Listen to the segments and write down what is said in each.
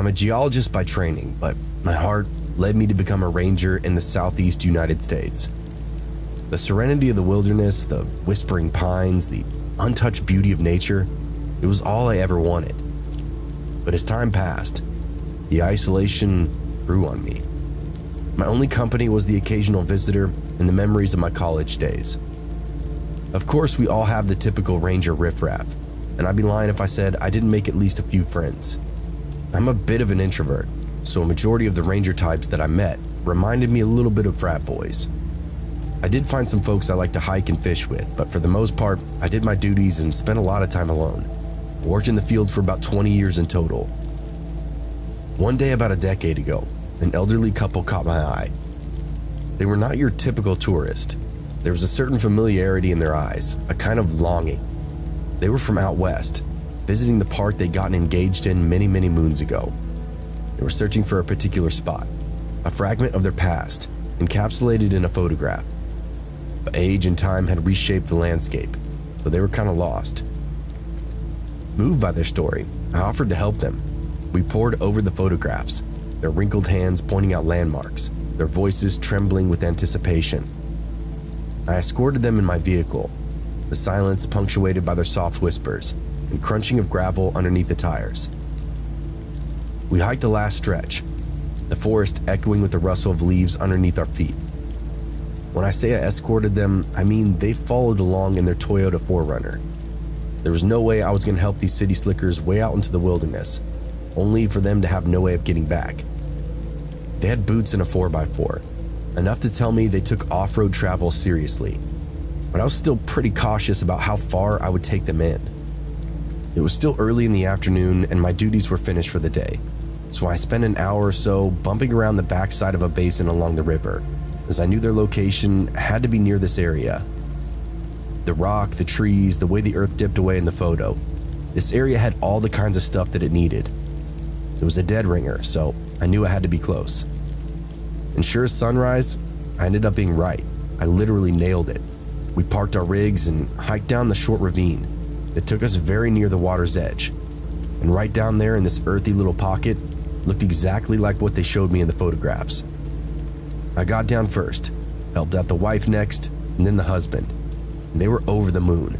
I'm a geologist by training, but my heart led me to become a ranger in the southeast United States. The serenity of the wilderness, the whispering pines, the untouched beauty of nature, it was all I ever wanted. But as time passed, the isolation grew on me. My only company was the occasional visitor and the memories of my college days. Of course, we all have the typical ranger riffraff, and I'd be lying if I said I didn't make at least a few friends. I'm a bit of an introvert, so a majority of the ranger types that I met reminded me a little bit of frat boys. I did find some folks I like to hike and fish with, but for the most part, I did my duties and spent a lot of time alone. I worked in the field for about 20 years in total. One day about a decade ago, an elderly couple caught my eye. They were not your typical tourist. There was a certain familiarity in their eyes, a kind of longing. They were from out west, visiting the park they'd gotten engaged in many moons ago. They were searching for a particular spot, a fragment of their past, encapsulated in a photograph. But age and time had reshaped the landscape, so they were kind of lost. Moved by their story, I offered to help them. We pored over the photographs, their wrinkled hands pointing out landmarks, their voices trembling with anticipation. I escorted them in my vehicle, the silence punctuated by their soft whispers and crunching of gravel underneath the tires. We hiked the last stretch, the forest echoing with the rustle of leaves underneath our feet. When I say I escorted them, I mean they followed along in their Toyota 4Runner. There was no way I was going to help these city slickers way out into the wilderness, only for them to have no way of getting back. They had boots and a 4x4, enough to tell me they took off-road travel seriously, but I was still pretty cautious about how far I would take them in. It was still early in the afternoon and my duties were finished for the day, so I spent an hour or so bumping around the backside of a basin along the river, as I knew their location had to be near this area. The rock, the trees, the way the earth dipped away in the photo, this area had all the kinds of stuff that it needed. It was a dead ringer, so I knew I had to be close. And sure as sunrise, I ended up being right. I literally nailed it. We parked our rigs and hiked down the short ravine that took us very near the water's edge. And right down there in this earthy little pocket looked exactly like what they showed me in the photographs. I got down first, helped out the wife next, and then the husband. And they were over the moon.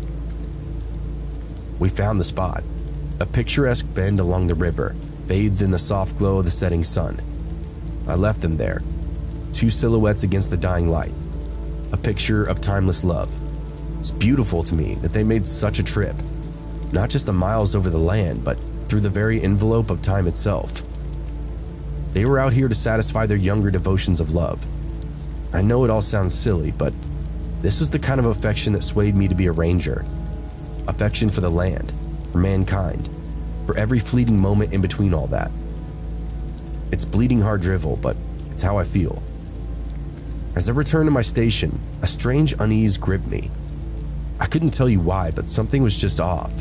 We found the spot, a picturesque bend along the river, bathed in the soft glow of the setting sun. I left them there, two silhouettes against the dying light, a picture of timeless love. It's beautiful to me that they made such a trip, not just the miles over the land, but through the very envelope of time itself. They were out here to satisfy their younger devotions of love. I know it all sounds silly, but this was the kind of affection that swayed me to be a ranger. Affection for the land, for mankind, for every fleeting moment in between all that. It's bleeding heart drivel, but it's how I feel. As I returned to my station, a strange unease gripped me. I couldn't tell you why, but something was just off.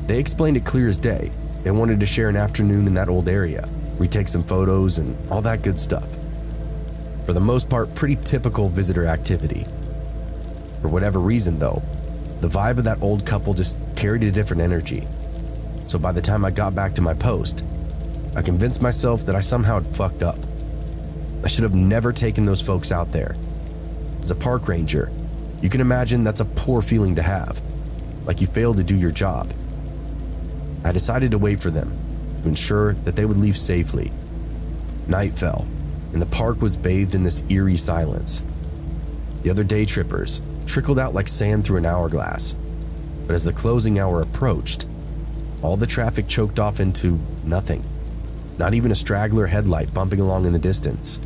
They explained it clear as day. They wanted to share an afternoon in that old area, retake some photos and all that good stuff. For the most part, pretty typical visitor activity. For whatever reason though, the vibe of that old couple just carried a different energy. So by the time I got back to my post, I convinced myself that I somehow had fucked up. I should have never taken those folks out there. As a park ranger, you can imagine that's a poor feeling to have, like you failed to do your job. I decided to wait for them, to ensure that they would leave safely. Night fell, and the park was bathed in this eerie silence. The other day trippers trickled out like sand through an hourglass, but as the closing hour approached, all the traffic choked off into nothing, not even a straggler headlight bumping along in the distance.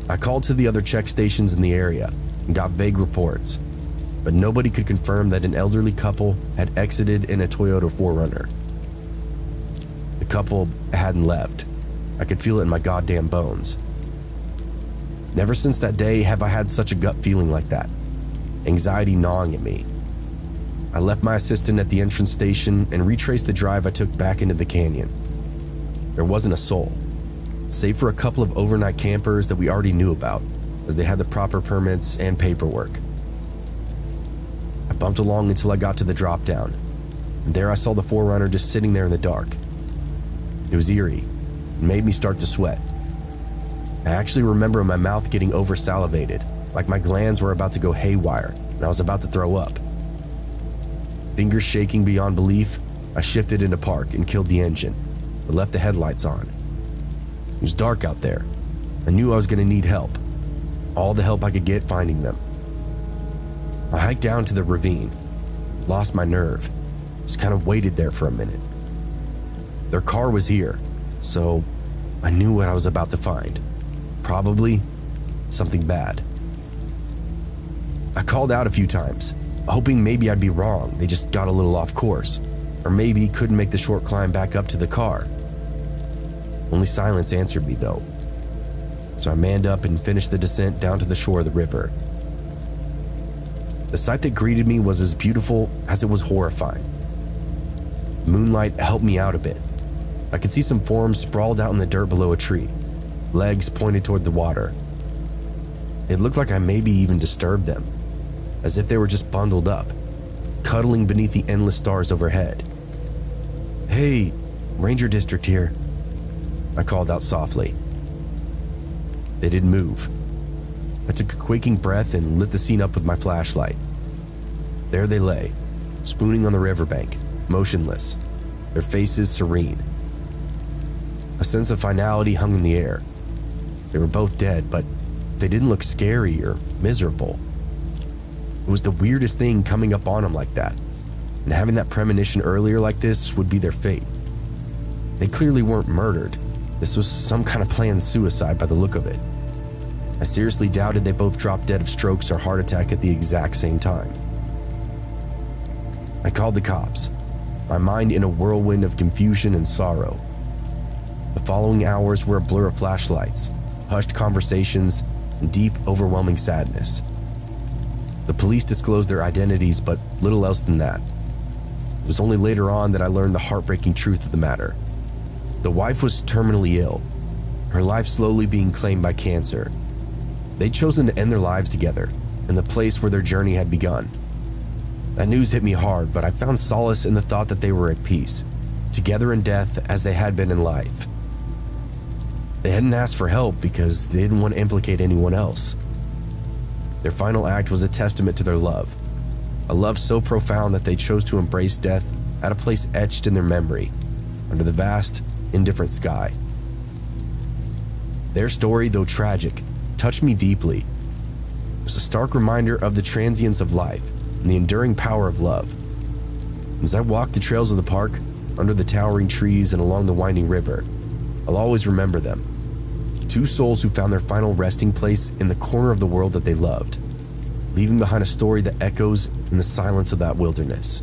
I called to the other check stations in the area and got vague reports, but nobody could confirm that an elderly couple had exited in a Toyota 4Runner. The couple hadn't left. I could feel it in my goddamn bones. Never since that day have I had such a gut feeling like that, anxiety gnawing at me. I left my assistant at the entrance station and retraced the drive I took back into the canyon. There wasn't a soul, save for a couple of overnight campers that we already knew about, as they had the proper permits and paperwork. I bumped along until I got to the drop down, and there I saw the 4Runner just sitting there in the dark. It was eerie. It made me start to sweat. I actually remember my mouth getting over-salivated, like my glands were about to go haywire and I was about to throw up. Fingers shaking beyond belief, I shifted into park and killed the engine, but left the headlights on. It was dark out there. I knew I was going to need help. All the help I could get finding them. I hiked down to the ravine, lost my nerve, just kind of waited there for a minute. Their car was here, so I knew what I was about to find. Probably something bad. I called out a few times, hoping maybe I'd be wrong. They just got a little off course, or maybe couldn't make the short climb back up to the car. Only silence answered me though. So I manned up and finished the descent down to the shore of the river. The sight that greeted me was as beautiful as it was horrifying. The moonlight helped me out a bit. I could see some forms sprawled out in the dirt below a tree, legs pointed toward the water. It looked like I maybe even disturbed them, as if they were just bundled up, cuddling beneath the endless stars overhead. "Hey, Ranger District here," I called out softly. They didn't move. I took a quaking breath and lit the scene up with my flashlight. There they lay, spooning on the riverbank, motionless, their faces serene. A sense of finality hung in the air. They were both dead, but they didn't look scary or miserable. It was the weirdest thing coming up on them like that, and having that premonition earlier like this would be their fate. They clearly weren't murdered. This was some kind of planned suicide by the look of it. I seriously doubted they both dropped dead of strokes or heart attack at the exact same time. I called the cops, my mind in a whirlwind of confusion and sorrow. The following hours were a blur of flashlights, hushed conversations, and deep, overwhelming sadness. The police disclosed their identities, but little else than that. It was only later on that I learned the heartbreaking truth of the matter. The wife was terminally ill, her life slowly being claimed by cancer. They'd chosen to end their lives together, in the place where their journey had begun. That news hit me hard, but I found solace in the thought that they were at peace, together in death as they had been in life. They hadn't asked for help because they didn't want to implicate anyone else. Their final act was a testament to their love, a love so profound that they chose to embrace death at a place etched in their memory, under the vast, indifferent sky. Their story, though tragic, touched me deeply. It was a stark reminder of the transience of life and the enduring power of love. As I walked the trails of the park, under the towering trees and along the winding river, I'll always remember them. Two souls who found their final resting place in the corner of the world that they loved, leaving behind a story that echoes in the silence of that wilderness.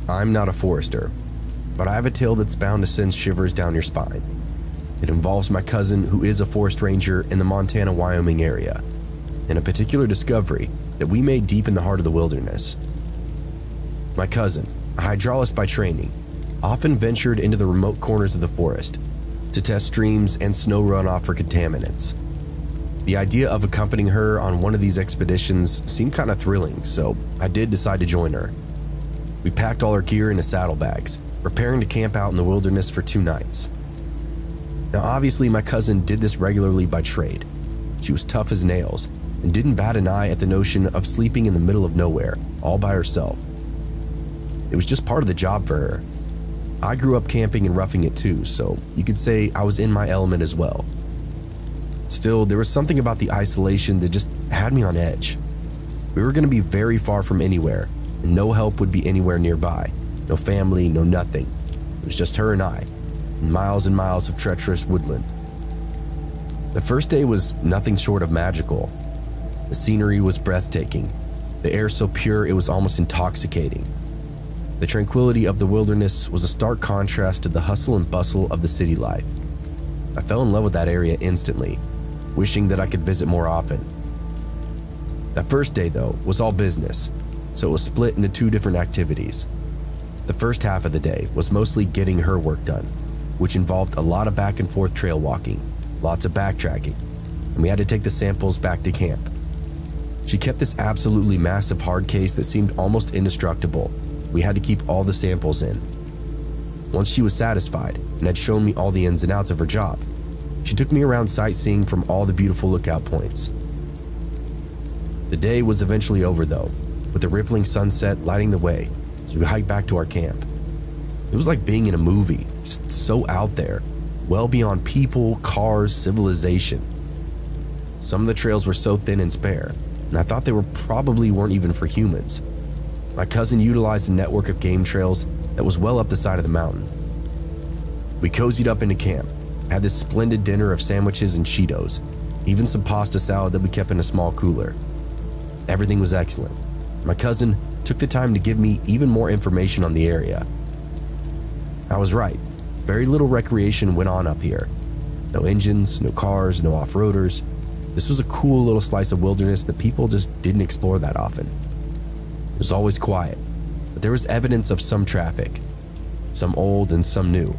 I'm not a forester, but I have a tale that's bound to send shivers down your spine. It involves my cousin, who is a forest ranger in the Montana-Wyoming area, and a particular discovery that we made deep in the heart of the wilderness. My cousin, a hydrologist by training, often ventured into the remote corners of the forest to test streams and snow runoff for contaminants. The idea of accompanying her on one of these expeditions seemed kind of thrilling, so I did decide to join her. We packed all our gear into saddlebags, preparing to camp out in the wilderness for 2 nights. Now obviously my cousin did this regularly by trade. She was tough as nails and didn't bat an eye at the notion of sleeping in the middle of nowhere, all by herself. It was just part of the job for her. I grew up camping and roughing it too, so you could say I was in my element as well. Still, there was something about the isolation that just had me on edge. We were going to be very far from anywhere, and no help would be anywhere nearby. No family, no nothing. It was just her and I, and miles of treacherous woodland. The first day was nothing short of magical. The scenery was breathtaking, the air so pure it was almost intoxicating. The tranquility of the wilderness was a stark contrast to the hustle and bustle of the city life. I fell in love with that area instantly, wishing that I could visit more often. That first day, though, was all business, so it was split into 2 different activities. The first half of the day was mostly getting her work done, which involved a lot of back and forth trail walking, lots of backtracking, and we had to take the samples back to camp. She kept this absolutely massive hard case that seemed almost indestructible. We had to keep all the samples in. Once she was satisfied and had shown me all the ins and outs of her job, she took me around sightseeing from all the beautiful lookout points. The day was eventually over though, with the rippling sunset lighting the way as we hiked back to our camp. It was like being in a movie, just so out there, well beyond people, cars, civilization. Some of the trails were so thin and spare, and I thought they weren't even for humans. My cousin utilized a network of game trails that was well up the side of the mountain. We cozied up into camp, had this splendid dinner of sandwiches and Cheetos, even some pasta salad that we kept in a small cooler. Everything was excellent. My cousin took the time to give me even more information on the area. I was right. Very little recreation went on up here. No engines, no cars, no off-roaders. This was a cool little slice of wilderness that people just didn't explore that often. It was always quiet, but there was evidence of some traffic, some old and some new.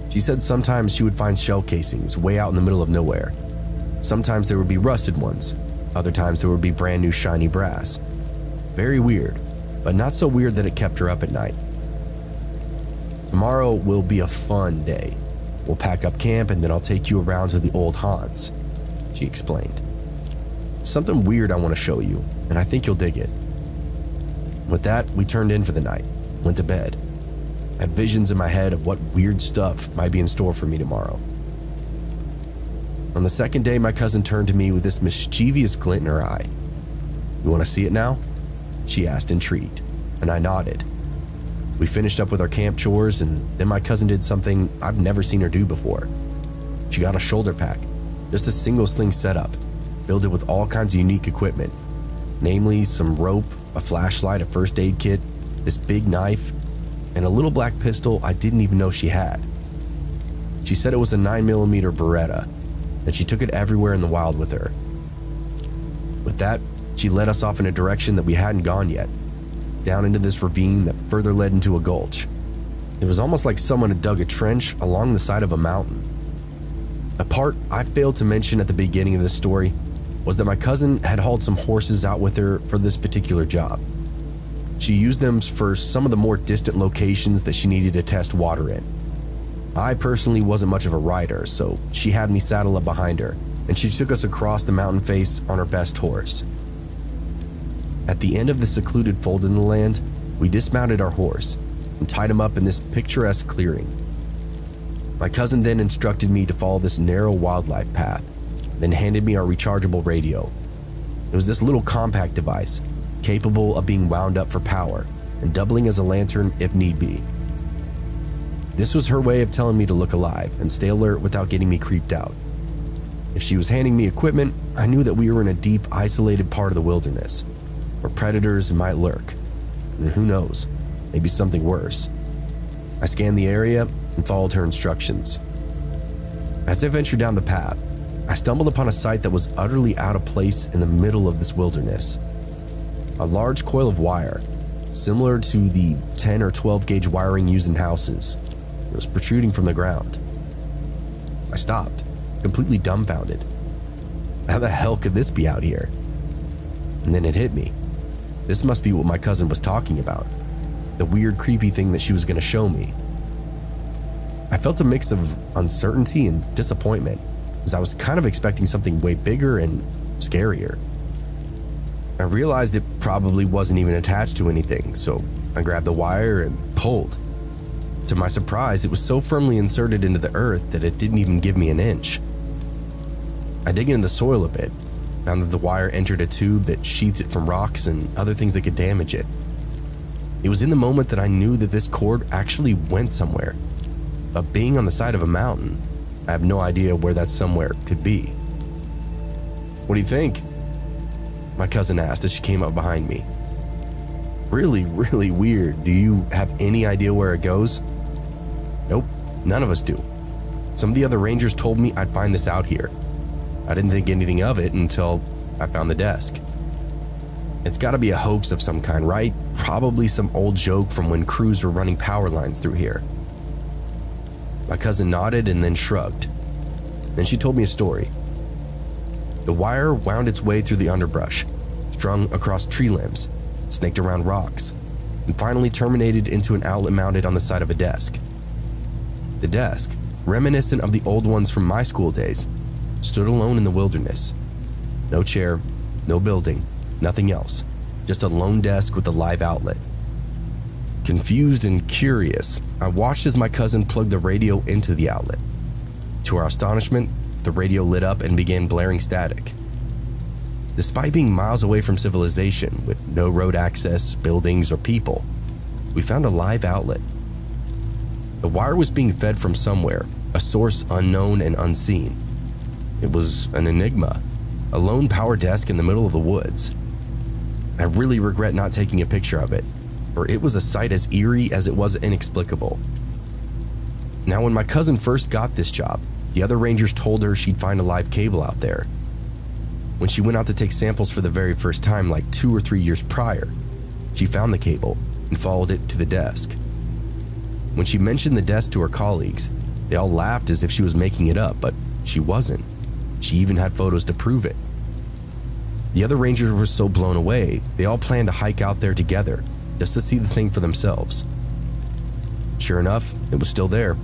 She said sometimes she would find shell casings way out in the middle of nowhere. Sometimes there would be rusted ones. Other times there would be brand new shiny brass. Very weird, but not so weird that it kept her up at night. Tomorrow will be a fun day. We'll pack up camp and then I'll take you around to the old haunts, she explained. Something weird I want to show you, and I think you'll dig it. With that, we turned in for the night, went to bed. I had visions in my head of what weird stuff might be in store for me tomorrow. On the second day, my cousin turned to me with this mischievous glint in her eye. "You want to see it now?" she asked, intrigued, and I nodded. We finished up with our camp chores, and then my cousin did something I've never seen her do before. She got a shoulder pack, just a single sling setup, built it with all kinds of unique equipment, namely some rope, a flashlight, a first aid kit, this big knife, and a little black pistol I didn't even know she had. She said it was a 9mm Beretta, and she took it everywhere in the wild with her. With that, she led us off in a direction that we hadn't gone yet, down into this ravine that further led into a gulch. It was almost like someone had dug a trench along the side of a mountain. A part I failed to mention at the beginning of this story was that my cousin had hauled some horses out with her for this particular job. She used them for some of the more distant locations that she needed to test water in. I personally wasn't much of a rider, so she had me saddle up behind her, and she took us across the mountain face on her best horse. At the end of the secluded fold in the land, we dismounted our horse and tied him up in this picturesque clearing. My cousin then instructed me to follow this narrow wildlife path, then handed me our rechargeable radio. It was this little compact device, capable of being wound up for power and doubling as a lantern if need be. This was her way of telling me to look alive and stay alert without getting me creeped out. If she was handing me equipment, I knew that we were in a deep, isolated part of the wilderness, where predators might lurk, and who knows, maybe something worse. I scanned the area and followed her instructions. As I ventured down the path, I stumbled upon a sight that was utterly out of place in the middle of this wilderness. A large coil of wire, similar to the 10 or 12 gauge wiring used in houses, was protruding from the ground. I stopped, completely dumbfounded. How the hell could this be out here? And then it hit me. This must be what my cousin was talking about. The weird, creepy thing that she was going to show me. I felt a mix of uncertainty and disappointment, as I was kind of expecting something way bigger and scarier. I realized it probably wasn't even attached to anything, so I grabbed the wire and pulled. To my surprise, it was so firmly inserted into the earth that it didn't even give me an inch. I dug into the soil a bit, found that the wire entered a tube that sheathed it from rocks and other things that could damage it. It was in the moment that I knew that this cord actually went somewhere. But being on the side of a mountain, I have no idea where that somewhere could be. "What do you think?" my cousin asked as she came up behind me. "Really, really weird. Do you have any idea where it goes?" "Nope, none of us do. Some of the other rangers told me I'd find this out here. I didn't think anything of it until I found the desk. It's got to be a hoax of some kind, right? Probably some old joke from when crews were running power lines through here." My cousin nodded and then shrugged. Then she told me a story. The wire wound its way through the underbrush, strung across tree limbs, snaked around rocks, and finally terminated into an outlet mounted on the side of a desk. The desk, reminiscent of the old ones from my school days, stood alone in the wilderness. No chair, no building, nothing else, just a lone desk with a live outlet. Confused and curious, I watched as my cousin plugged the radio into the outlet. To our astonishment, the radio lit up and began blaring static. Despite being miles away from civilization, with no road access, buildings, or people, we found a live outlet. The wire was being fed from somewhere, a source unknown and unseen. It was an enigma, a lone power desk in the middle of the woods. I really regret not taking a picture of it, for it was a sight as eerie as it was inexplicable. Now, when my cousin first got this job, the other rangers told her she'd find a live cable out there. When she went out to take samples for the very first time, like 2 or 3 years prior, she found the cable and followed it to the desk. When she mentioned the desk to her colleagues, they all laughed as if she was making it up, but she wasn't. She even had photos to prove it. The other rangers were so blown away, they all planned to hike out there together, just to see the thing for themselves. Sure enough, it was still there,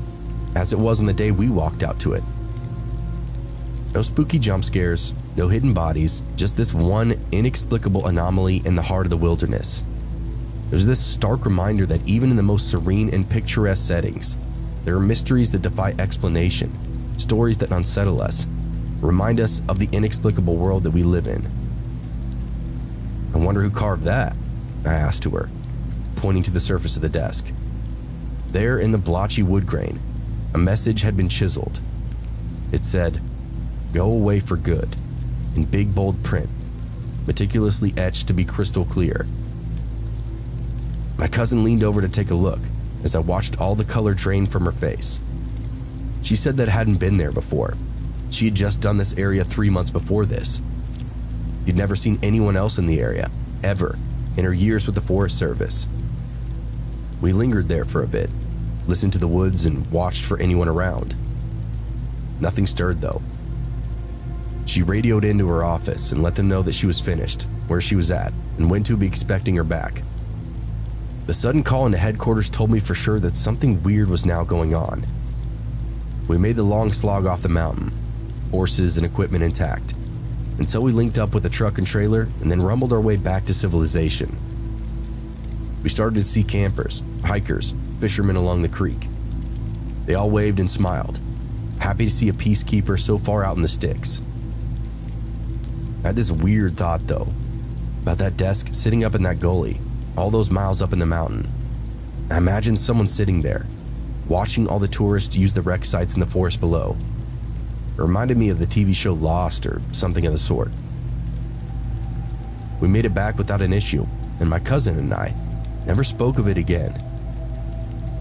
as it was on the day we walked out to it. No spooky jump scares, no hidden bodies, just this one inexplicable anomaly in the heart of the wilderness. It was this stark reminder that even in the most serene and picturesque settings, there are mysteries that defy explanation, stories that unsettle us, remind us of the inexplicable world that we live in. I wonder who carved that, I asked to her, pointing to the surface of the desk. There in the blotchy wood grain, a message had been chiseled. It said, "Go away for good," in big bold print, meticulously etched to be crystal clear. My cousin leaned over to take a look as I watched all the color drain from her face. She said that hadn't been there before. She had just done this area 3 months before this. She'd never seen anyone else in the area, ever, in her years with the Forest Service. We lingered there for a bit, listened to the woods and watched for anyone around. Nothing stirred though. She radioed into her office and let them know that she was finished, where she was at, and when to be expecting her back. The sudden call into headquarters told me for sure that something weird was now going on. We made the long slog off the mountain, horses and equipment intact, until we linked up with a truck and trailer and then rumbled our way back to civilization. We started to see campers, hikers, fishermen along the creek. They all waved and smiled, happy to see a peacekeeper so far out in the sticks. I had this weird thought though, about that desk sitting up in that gully, all those miles up in the mountain. I imagined someone sitting there, watching all the tourists use the wreck sites in the forest below. It reminded me of the TV show Lost or something of the sort. We made it back without an issue, and my cousin and I never spoke of it again.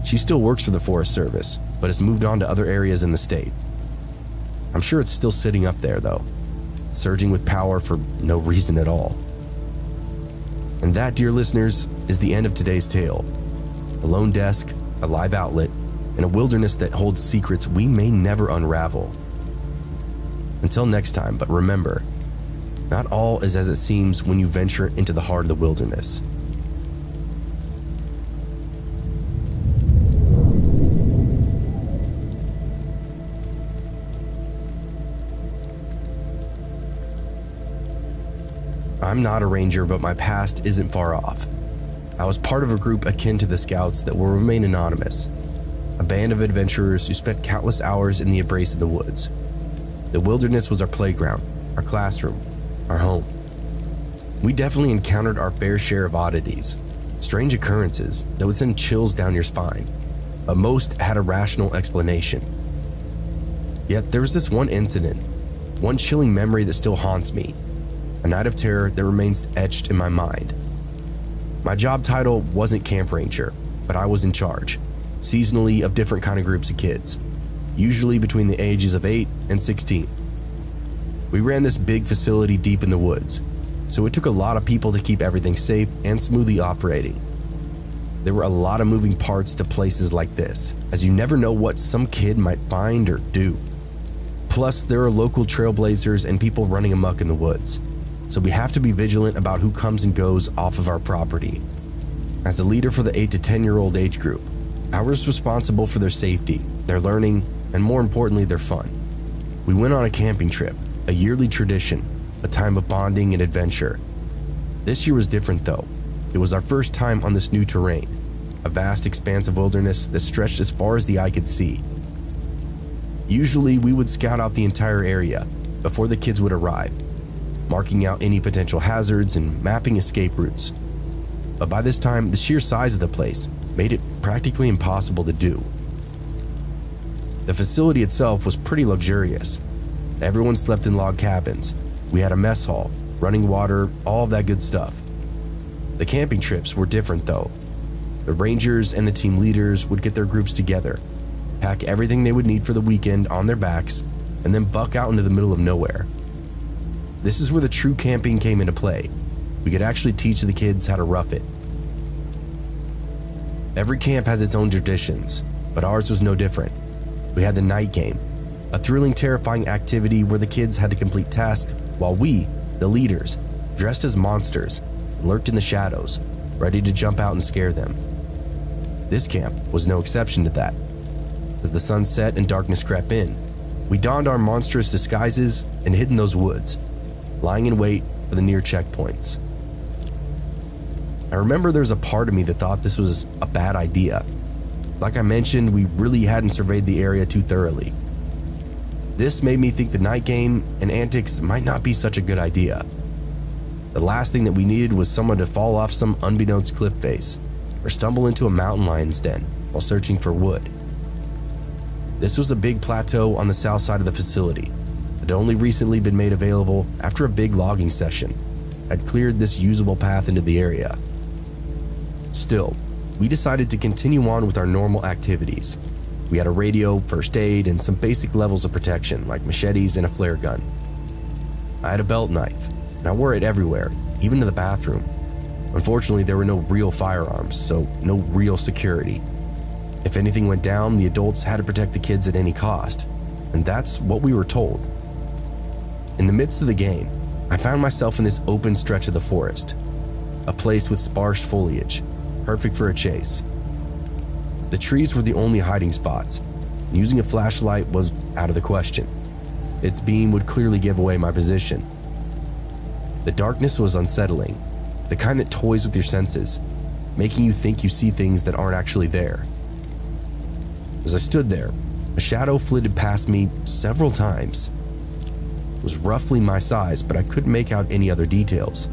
She still works for the Forest Service, but has moved on to other areas in the state. I'm sure it's still sitting up there though, surging with power for no reason at all. And that, dear listeners, is the end of today's tale. A lone desk, a live outlet, and a wilderness that holds secrets we may never unravel. Until next time, but remember, not all is as it seems when you venture into the heart of the wilderness. I'm not a ranger, but my past isn't far off. I was part of a group akin to the Scouts that will remain anonymous, a band of adventurers who spent countless hours in the embrace of the woods. The wilderness was our playground, our classroom, our home. We definitely encountered our fair share of oddities, strange occurrences that would send chills down your spine, but most had a rational explanation. Yet there was this one incident, one chilling memory that still haunts me, a night of terror that remains etched in my mind. My job title wasn't camp ranger, but I was in charge, seasonally, of different kind of groups of kids, usually between the ages of 8 and 16. We ran this big facility deep in the woods, so it took a lot of people to keep everything safe and smoothly operating. There were a lot of moving parts to places like this, as you never know what some kid might find or do. Plus, there are local trailblazers and people running amok in the woods, so we have to be vigilant about who comes and goes off of our property. As a leader for the 8 to 10-year-old age group, I was responsible for their safety, their learning, and more importantly, their fun. We went on a camping trip, a yearly tradition, a time of bonding and adventure. This year was different though. It was our first time on this new terrain, a vast expanse of wilderness that stretched as far as the eye could see. Usually, we would scout out the entire area before the kids would arrive, marking out any potential hazards and mapping escape routes. But by this time, the sheer size of the place made it practically impossible to do. The facility itself was pretty luxurious. Everyone slept in log cabins. We had a mess hall, running water, all of that good stuff. The camping trips were different though. The rangers and the team leaders would get their groups together, pack everything they would need for the weekend on their backs, and then buck out into the middle of nowhere. This is where the true camping came into play. We could actually teach the kids how to rough it. Every camp has its own traditions, but ours was no different. We had the night game, a thrilling, terrifying activity where the kids had to complete tasks while we, the leaders, dressed as monsters, lurked in the shadows, ready to jump out and scare them. This camp was no exception to that. As the sun set and darkness crept in, we donned our monstrous disguises and hid in those woods, lying in wait for the near checkpoints. I remember there was a part of me that thought this was a bad idea. Like I mentioned, we really hadn't surveyed the area too thoroughly. This made me think the night game and antics might not be such a good idea. The last thing that we needed was someone to fall off some unbeknownst cliff face or stumble into a mountain lion's den while searching for wood. This was a big plateau on the south side of the facility that had only recently been made available after a big logging session had cleared this usable path into the area. Still, we decided to continue on with our normal activities. We had a radio, first aid, and some basic levels of protection like machetes and a flare gun. I had a belt knife, and I wore it everywhere, even to the bathroom. Unfortunately, there were no real firearms, so no real security. If anything went down, the adults had to protect the kids at any cost, and that's what we were told. In the midst of the game, I found myself in this open stretch of the forest, a place with sparse foliage, perfect for a chase. The trees were the only hiding spots, and using a flashlight was out of the question. Its beam would clearly give away my position. The darkness was unsettling, the kind that toys with your senses, making you think you see things that aren't actually there. As I stood there, a shadow flitted past me several times. It was roughly my size, but I couldn't make out any other details.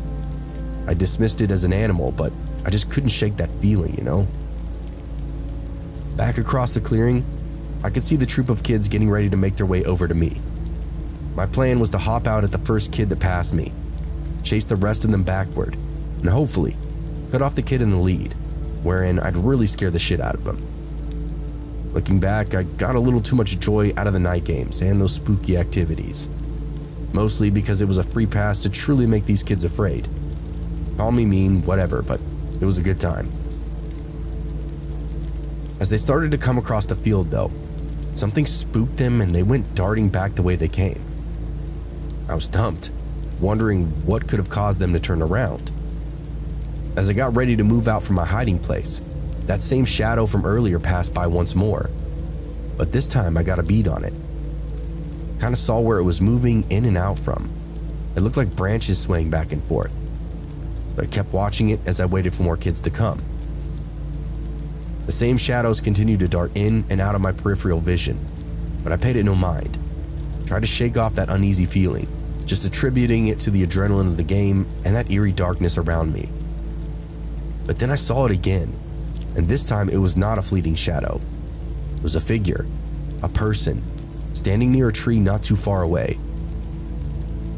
I dismissed it as an animal, but I just couldn't shake that feeling, you know? Back across the clearing, I could see the troop of kids getting ready to make their way over to me. My plan was to hop out at the first kid that passed me, chase the rest of them backward, and hopefully cut off the kid in the lead, wherein I'd really scare the shit out of him. Looking back, I got a little too much joy out of the night games and those spooky activities, mostly because it was a free pass to truly make these kids afraid. Call me mean, whatever, but it was a good time. As they started to come across the field though, something spooked them and they went darting back the way they came. I was stumped, wondering what could have caused them to turn around. As I got ready to move out from my hiding place, that same shadow from earlier passed by once more, but this time I got a bead on it. Kind of saw where it was moving in and out from. It looked like branches swaying back and forth, but I kept watching it as I waited for more kids to come. The same shadows continued to dart in and out of my peripheral vision, but I paid it no mind. Tried to shake off that uneasy feeling, just attributing it to the adrenaline of the game and that eerie darkness around me. But then I saw it again, and this time it was not a fleeting shadow. It was a figure, a person, standing near a tree not too far away.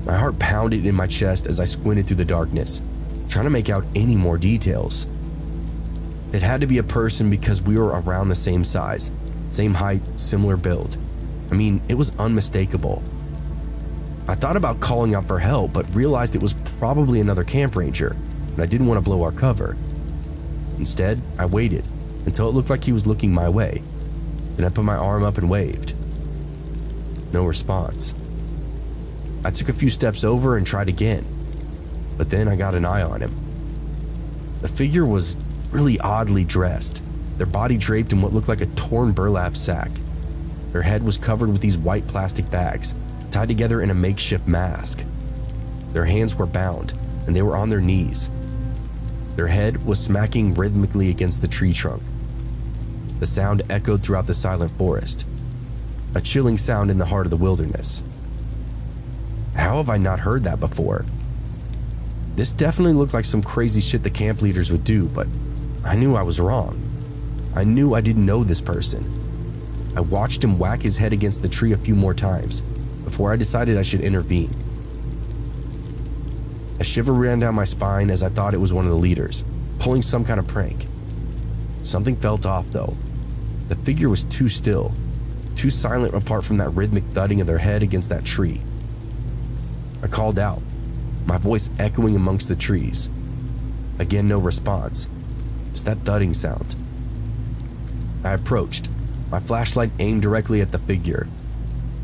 My heart pounded in my chest as I squinted through the darkness, trying to make out any more details. It had to be a person because we were around the same size, same height, similar build. I mean, it was unmistakable. I thought about calling out for help, but realized it was probably another camp ranger, and I didn't want to blow our cover. Instead, I waited until it looked like he was looking my way. Then I put my arm up and waved. No response. I took a few steps over and tried again, but then I got an eye on him. The figure was really oddly dressed, their body draped in what looked like a torn burlap sack. Their head was covered with these white plastic bags, tied together in a makeshift mask. Their hands were bound, and they were on their knees. Their head was smacking rhythmically against the tree trunk. The sound echoed throughout the silent forest, a chilling sound in the heart of the wilderness. How have I not heard that before? This definitely looked like some crazy shit the camp leaders would do, but I knew I was wrong. I knew I didn't know this person. I watched him whack his head against the tree a few more times before I decided I should intervene. A shiver ran down my spine as I thought it was one of the leaders, pulling some kind of prank. Something felt off though. The figure was too still, too silent apart from that rhythmic thudding of their head against that tree. I called out, my voice echoing amongst the trees. Again, no response, just that thudding sound. I approached, my flashlight aimed directly at the figure.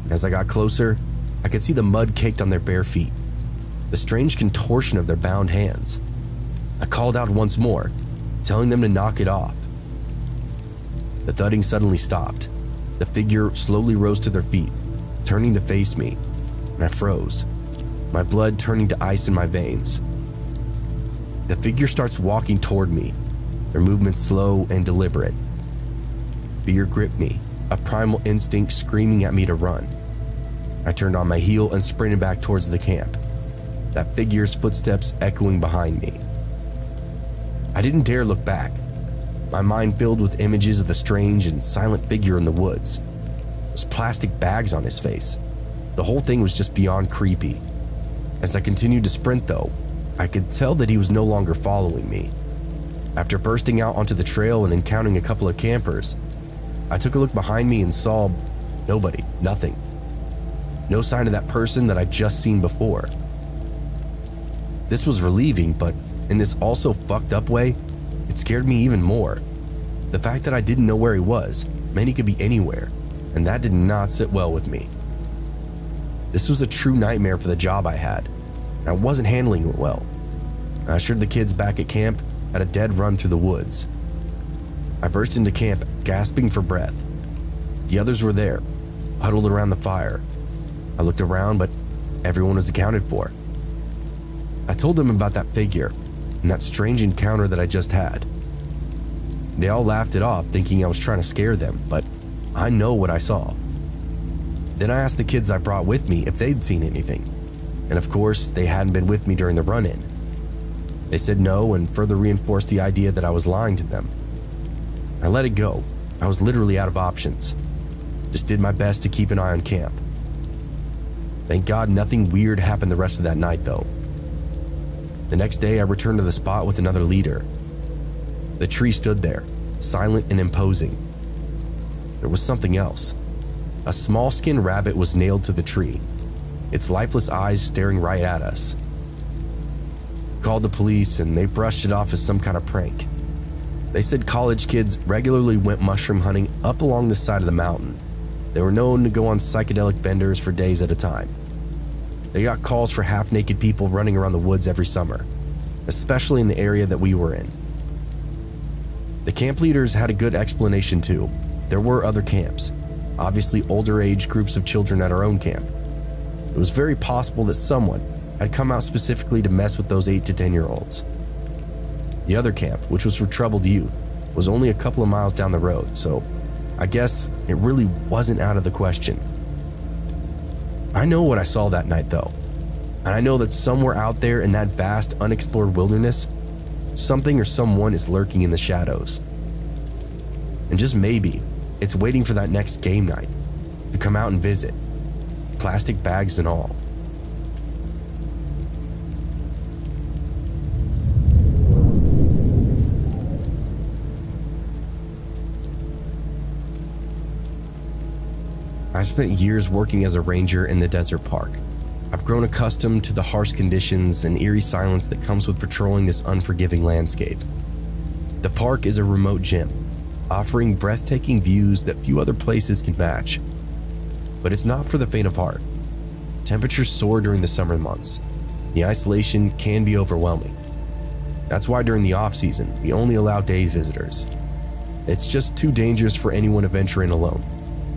As I got closer, I could see the mud caked on their bare feet, the strange contortion of their bound hands. I called out once more, telling them to knock it off. The thudding suddenly stopped. The figure slowly rose to their feet, turning to face me, and I froze, my blood turning to ice in my veins. The figure starts walking toward me, their movements slow and deliberate. Fear gripped me, a primal instinct screaming at me to run. I turned on my heel and sprinted back towards the camp, that figure's footsteps echoing behind me. I didn't dare look back, my mind filled with images of the strange and silent figure in the woods. Those plastic bags on his face. The whole thing was just beyond creepy. As I continued to sprint though, I could tell that he was no longer following me. After bursting out onto the trail and encountering a couple of campers, I took a look behind me and saw nobody, nothing. No sign of that person that I'd just seen before. This was relieving, but in this also fucked up way, it scared me even more. The fact that I didn't know where he was meant he could be anywhere, and that did not sit well with me. This was a true nightmare for the job I had, and I wasn't handling it well. I assured the kids back at camp at a dead run through the woods. I burst into camp, gasping for breath. The others were there, huddled around the fire. I looked around, but everyone was accounted for. I told them about that figure and that strange encounter that I just had. They all laughed it off, thinking I was trying to scare them, but I know what I saw. Then I asked the kids I brought with me if they'd seen anything, and of course, they hadn't been with me during the run-in. They said no and further reinforced the idea that I was lying to them. I let it go. I was literally out of options. Just did my best to keep an eye on camp. Thank God nothing weird happened the rest of that night though. The next day I returned to the spot with another leader. The tree stood there, silent and imposing. There was something else. A small skinned rabbit was nailed to the tree, its lifeless eyes staring right at us. Called the police and they brushed it off as some kind of prank. They said college kids regularly went mushroom hunting up along the side of the mountain. They were known to go on psychedelic benders for days at a time. They got calls for half-naked people running around the woods every summer, especially in the area that we were in. The camp leaders had a good explanation too. There were other camps, obviously older age groups of children at our own camp. It was very possible that someone had come out specifically to mess with those 8 to 10-year-olds. The other camp, which was for troubled youth, was only a couple of miles down the road, so I guess it really wasn't out of the question. I know what I saw that night though, and I know that somewhere out there in that vast, unexplored wilderness, something or someone is lurking in the shadows. And just maybe, it's waiting for that next game night to come out and visit, plastic bags and all. I've spent years working as a ranger in the desert park. I've grown accustomed to the harsh conditions and eerie silence that comes with patrolling this unforgiving landscape. The park is a remote gym, offering breathtaking views that few other places can match. but it's not for the faint of heart. Temperatures soar during the summer months. The isolation can be overwhelming. That's why during the off-season, we only allow day visitors. It's just too dangerous for anyone to venture in alone,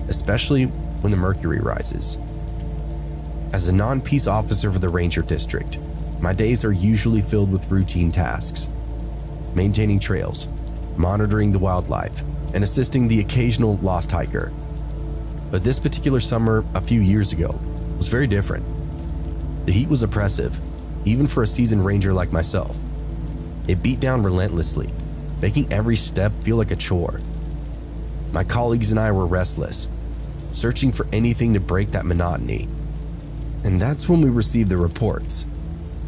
especially when the mercury rises. As a non-peace officer for the Ranger District, my days are usually filled with routine tasks: maintaining trails, monitoring the wildlife, and assisting the occasional lost hiker. But this particular summer, a few years ago, was very different. The heat was oppressive, even for a seasoned ranger like myself. It beat down relentlessly, making every step feel like a chore. My colleagues and I were restless, searching for anything to break that monotony. And that's when we received the reports.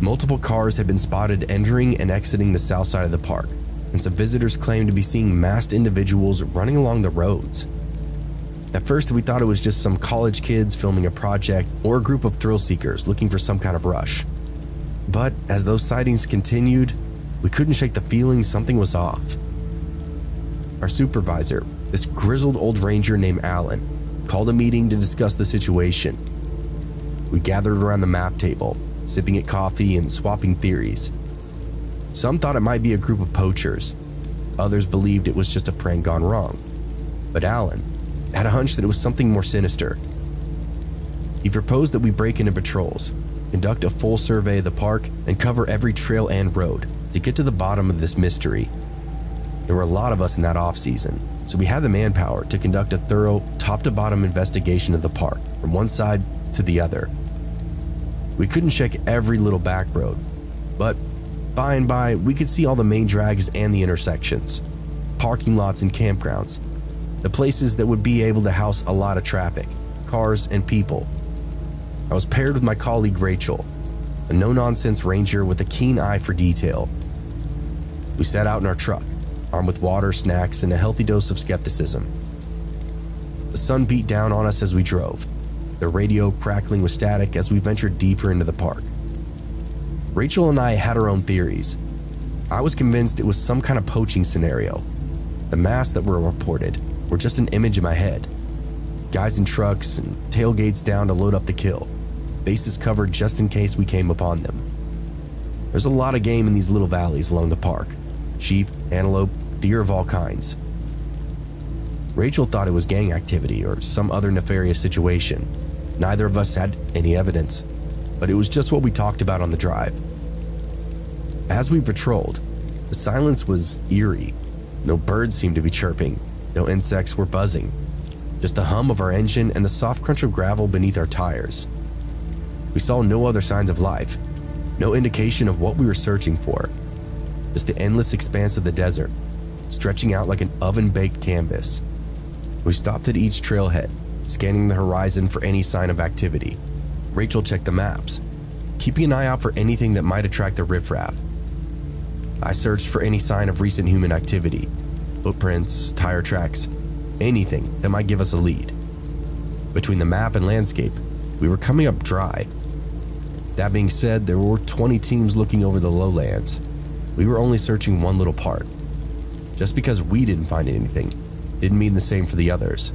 Multiple cars had been spotted entering and exiting the south side of the park, and some visitors claimed to be seeing masked individuals running along the roads. At first, we thought it was just some college kids filming a project or a group of thrill seekers looking for some kind of rush. But as those sightings continued, we couldn't shake the feeling something was off. Our supervisor, this grizzled old ranger named Alan, called a meeting to discuss the situation. We gathered around the map table, sipping at coffee and swapping theories. Some thought it might be a group of poachers. Others believed it was just a prank gone wrong. But Alan had a hunch that it was something more sinister. He proposed that we break into patrols, conduct a full survey of the park, and cover every trail and road to get to the bottom of this mystery. There were a lot of us in that off-season, so we had the manpower to conduct a thorough, top-to-bottom investigation of the park from one side to the other. We couldn't check every little back road, but by and by, we could see all the main drags and the intersections, parking lots and campgrounds, the places that would be able to house a lot of traffic, cars, and people. I was paired with my colleague Rachel, a no-nonsense ranger with a keen eye for detail. We sat out in our truck, armed with water, snacks, and a healthy dose of skepticism. The sun beat down on us as we drove, the radio crackling with static as we ventured deeper into the park. Rachel and I had our own theories. I was convinced it was some kind of poaching scenario. The masks that were reported were just an image in my head. Guys in trucks and tailgates down to load up the kill, faces covered just in case we came upon them. There's a lot of game in these little valleys along the park: sheep, antelope, deer of all kinds. Rachel thought it was gang activity or some other nefarious situation. Neither of us had any evidence, but it was just what we talked about on the drive. As we patrolled, the silence was eerie. No birds seemed to be chirping, no insects were buzzing. Just the hum of our engine and the soft crunch of gravel beneath our tires. We saw no other signs of life, no indication of what we were searching for. Just the endless expanse of the desert, stretching out like an oven-baked canvas. We stopped at each trailhead, scanning the horizon for any sign of activity. Rachel checked the maps, keeping an eye out for anything that might attract the riffraff. I searched for any sign of recent human activity, footprints, tire tracks, anything that might give us a lead. Between the map and landscape, we were coming up dry. That being said, there were 20 teams looking over the lowlands. We were only searching one little part. Just because we didn't find anything didn't mean the same for the others.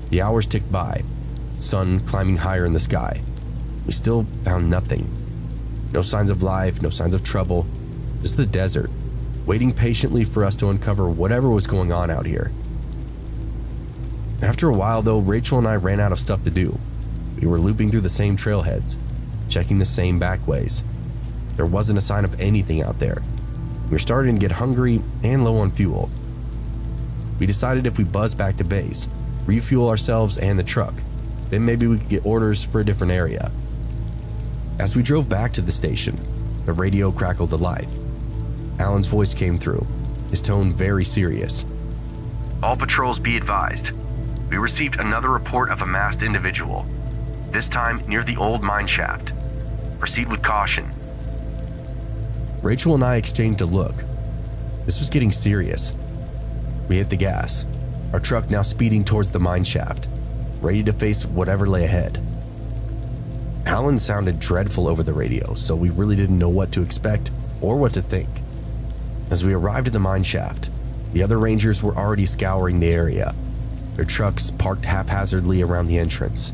The hours ticked by, sun climbing higher in the sky. We still found nothing. No signs of life, no signs of trouble, just the desert, waiting patiently for us to uncover whatever was going on out here. After a while though, Rachel and I ran out of stuff to do. We were looping through the same trailheads, checking the same backways. There wasn't a sign of anything out there. We were starting to get hungry and low on fuel. We decided if we buzzed back to base, refuel ourselves and the truck, then maybe we could get orders for a different area. As we drove back to the station, the radio crackled to life. Alan's voice came through, his tone very serious. All patrols be advised. We received another report of a masked individual, this time near the old mine shaft. Proceed with caution. Rachel and I exchanged a look. This was getting serious. We hit the gas, our truck now speeding towards the mine shaft, ready to face whatever lay ahead. Alan sounded dreadful over the radio, so we really didn't know what to expect or what to think. As we arrived at the mine shaft, the other rangers were already scouring the area. their trucks parked haphazardly around the entrance.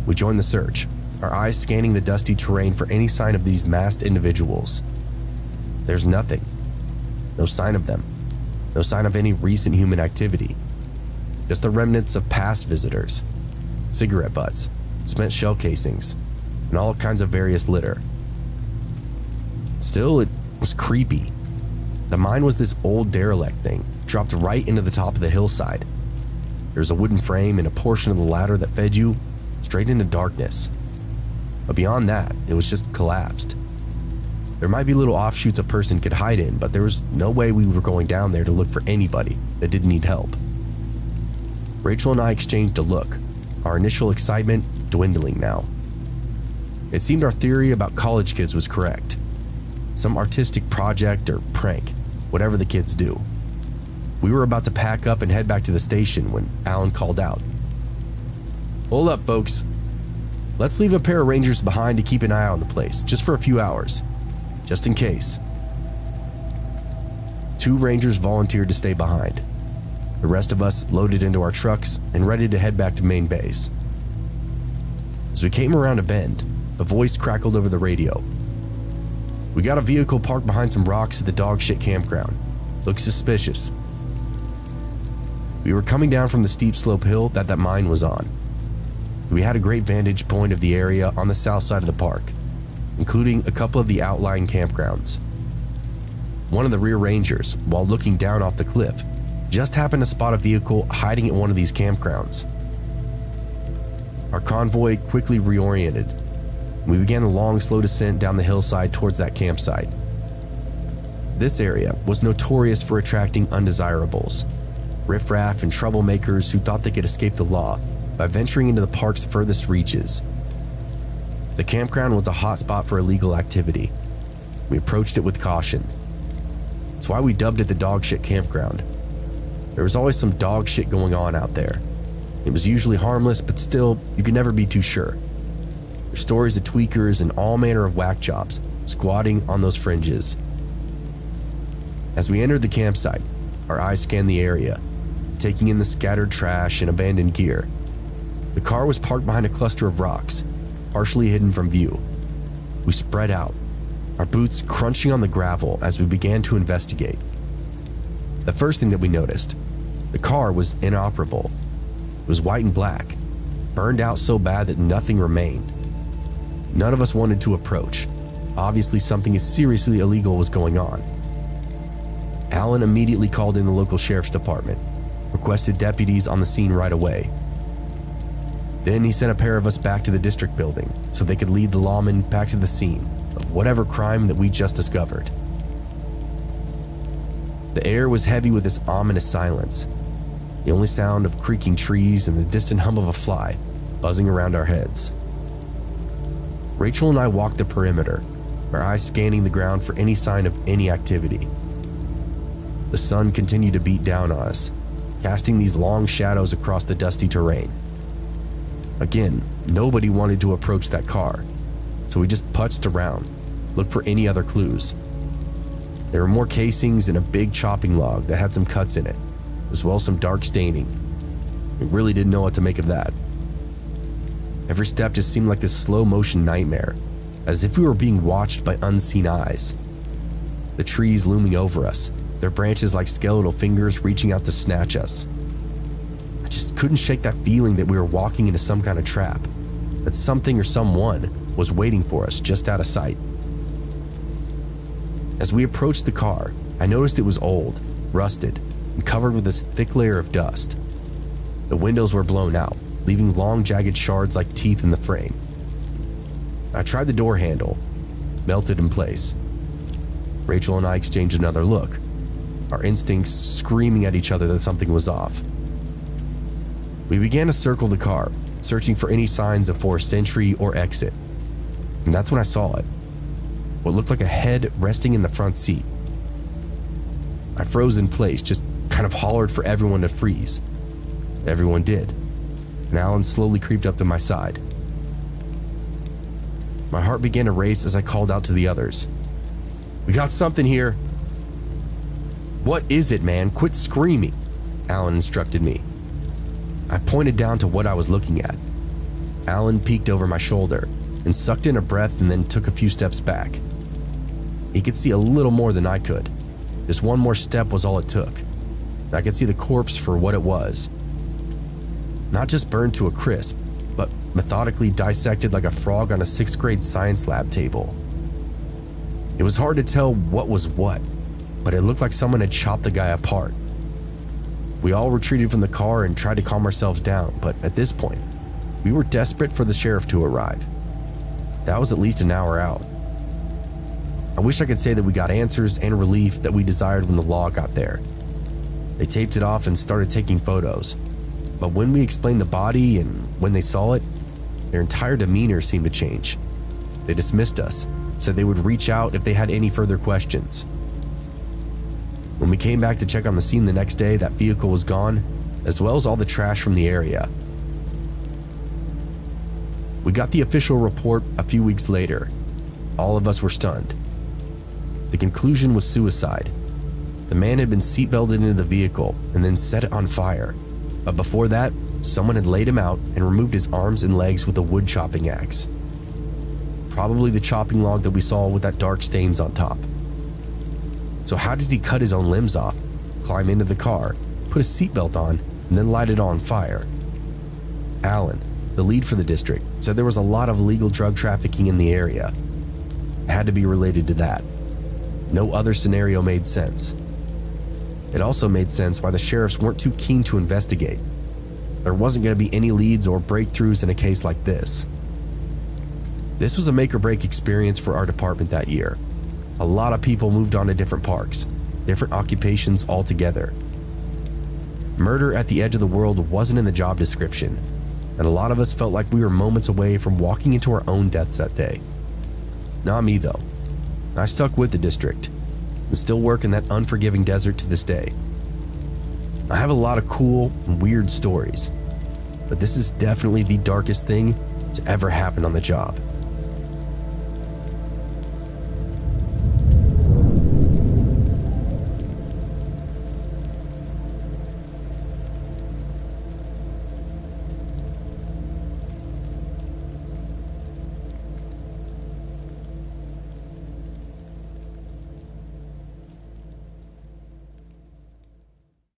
We joined the search, our eyes scanning the dusty terrain for any sign of these masked individuals. There's nothing. No sign of them. No sign of any recent human activity. Just the remnants of past visitors, cigarette butts, spent shell casings, and all kinds of various litter. Still, it was creepy. The mine was this old derelict thing, dropped right into the top of the hillside. There was a wooden frame and a portion of the ladder that fed you straight into darkness. But beyond that, it was just collapsed. There might be little offshoots a person could hide in, but there was no way we were going down there to look for anybody that didn't need help. Rachel and I exchanged a look, our initial excitement dwindling now. It seemed our theory about college kids was correct. Some artistic project or prank, whatever the kids do. We were about to pack up and head back to the station when Alan called out. "Hold up, folks. Let's leave a pair of rangers behind to keep an eye on the place, just for a few hours. Just in case." 2 rangers volunteered to stay behind. The rest of us loaded into our trucks and ready to head back to main base. As we came around a bend, a voice crackled over the radio. "We got a vehicle parked behind some rocks at the dogshit campground. Looks suspicious." We were coming down from the steep slope hill that mine was on. We had a great vantage point of the area on the south side of the park, including a couple of the outlying campgrounds. One of the rear rangers, while looking down off the cliff, just happened to spot a vehicle hiding at one of these campgrounds. Our convoy quickly reoriented. We began the long, slow descent down the hillside towards that campsite. This area was notorious for attracting undesirables, riffraff and troublemakers who thought they could escape the law by venturing into the park's furthest reaches. The campground was a hot spot for illegal activity. We approached it with caution. That's why we dubbed it the dogshit campground. There was always some dog shit going on out there. It was usually harmless, but still, you could never be too sure. There's stories of tweakers and all manner of whack jobs squatting on those fringes. As we entered the campsite, our eyes scanned the area, taking in the scattered trash and abandoned gear. The car was parked behind a cluster of rocks, partially hidden from view. We spread out, our boots crunching on the gravel as we began to investigate. The first thing that we noticed, the car was inoperable. It was white and black, burned out so bad that nothing remained. None of us wanted to approach. Obviously something seriously illegal was going on. Alan immediately called in the local sheriff's department, requested deputies on the scene right away. Then he sent a pair of us back to the district building so they could lead the lawmen back to the scene of whatever crime that we just discovered. The air was heavy with this ominous silence, the only sound of creaking trees and the distant hum of a fly buzzing around our heads. Rachel and I walked the perimeter, our eyes scanning the ground for any sign of any activity. The sun continued to beat down on us, casting these long shadows across the dusty terrain. Again, nobody wanted to approach that car, so we just putzed around, looked for any other clues. There were more casings and a big chopping log that had some cuts in it, as well as some dark staining. We really didn't know what to make of that. Every step just seemed like this slow-motion nightmare, as if we were being watched by unseen eyes. The trees looming over us, their branches like skeletal fingers reaching out to snatch us. I just couldn't shake that feeling that we were walking into some kind of trap, that something or someone was waiting for us just out of sight. As we approached the car, I noticed it was old, rusted, and covered with this thick layer of dust. The windows were blown out, leaving long jagged shards like teeth in the frame. I tried the door handle, melted in place. Rachel and I exchanged another look, our instincts screaming at each other that something was off. We began to circle the car, searching for any signs of forced entry or exit. And that's when I saw it. What looked like a head resting in the front seat. I froze in place, just kind of hollered for everyone to freeze. Everyone did, and Alan slowly creeped up to my side. My heart began to race as I called out to the others. "We got something here." "What is it, man? Quit screaming," Alan instructed me. I pointed down to what I was looking at. Alan peeked over my shoulder and sucked in a breath and then took a few steps back. He could see a little more than I could. Just one more step was all it took. I could see the corpse for what it was. Not just burned to a crisp, but methodically dissected like a frog on a 6th grade science lab table. It was hard to tell what was what, but it looked like someone had chopped the guy apart. We all retreated from the car and tried to calm ourselves down, but at this point, we were desperate for the sheriff to arrive. That was at least an hour out. I wish I could say that we got answers and relief that we desired when the law got there. They taped it off and started taking photos. But when we explained the body and when they saw it, their entire demeanor seemed to change. They dismissed us, said they would reach out if they had any further questions. When we came back to check on the scene the next day, that vehicle was gone, as well as all the trash from the area. We got the official report a few weeks later. All of us were stunned. The conclusion was suicide. The man had been seatbelted into the vehicle and then set it on fire. But before that, someone had laid him out and removed his arms and legs with a wood chopping axe. Probably the chopping log that we saw with that dark stains on top. So how did he cut his own limbs off, climb into the car, put a seatbelt on, and then light it on fire? Alan, the lead for the district, said there was a lot of illegal drug trafficking in the area. It had to be related to that. No other scenario made sense. It also made sense why the sheriffs weren't too keen to investigate. There wasn't going to be any leads or breakthroughs in a case like this. This was a make-or-break experience for our department that year. A lot of people moved on to different parks, different occupations altogether. Murder at the edge of the world wasn't in the job description, and a lot of us felt like we were moments away from walking into our own deaths that day. Not me, though. I stuck with the district and still work in that unforgiving desert to this day. I have a lot of cool and weird stories, but this is definitely the darkest thing to ever happen on the job.